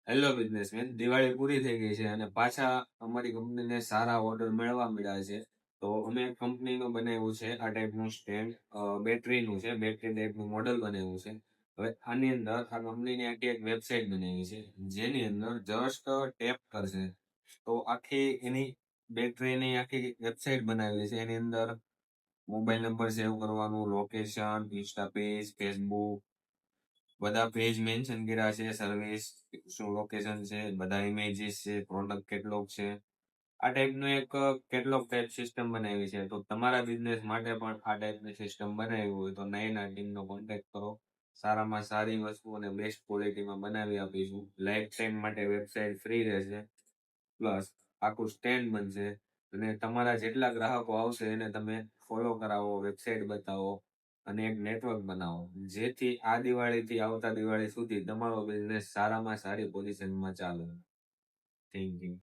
Hello businessman, Diwali પૂરી થઈ ગઈ છે અને પાછા અમારી કંપનીને સારા ઓર્ડર મળવા મળ્યા છે. તો અમે કંપનીનું બનાવ્યું છે આ ટાઈપનું સ્ટેન્ડ, બેટરીનું છે, બેટરી ટાઈપનું મોડલ બનાવ્યું છે. હવે આની અંદર આ કંપનીની આખી એક વેબસાઇટ બનાવી છે, જેની અંદર જસ્ટ ટેપ કરશે તો આખી એની બેટરીની આખી વેબસાઇટ બનાવેલી છે. એની અંદર મોબાઈલ નંબર સેવ કરવાનું, લોકેશન, ઇન્સ્ટા પેજ, ફેસબુક બધા પેજ મેન્શન કર્યા છે, સર્વિસ શું લોકેશન છે, બધા ઇમેજીસ છે, પ્રોડક્ટ કેટલોગ છે. આ ટાઈપનું એક કેટલોગ ટાઈપ સિસ્ટમ બનાવી છે. તો તમારા બિઝનેસ માટે પણ આ ટાઈપની સિસ્ટમ બનાવી હોય તો નયના ટીમનો કોન્ટેક્ટ કરો. સારામાં સારી વસ્તુ અને બેસ્ટ ક્વોલિટીમાં બનાવી આપીશું. લાઈફ ટાઈમ માટે વેબસાઇટ ફ્રી રહેશે, પ્લસ આખું સ્ટેન્ડ બનશે અને તમારા જેટલા ગ્રાહકો આવશે એને તમે ફોલો કરાવો, વેબસાઇટ બતાવો અને એક નેટવર્ક બનાવો, જેથી આ દિવાળીથી આવતા દિવાળી સુધી તમારો બિઝનેસ સારામાં સારી પોઝિશનમાં ચાલે. Thank you.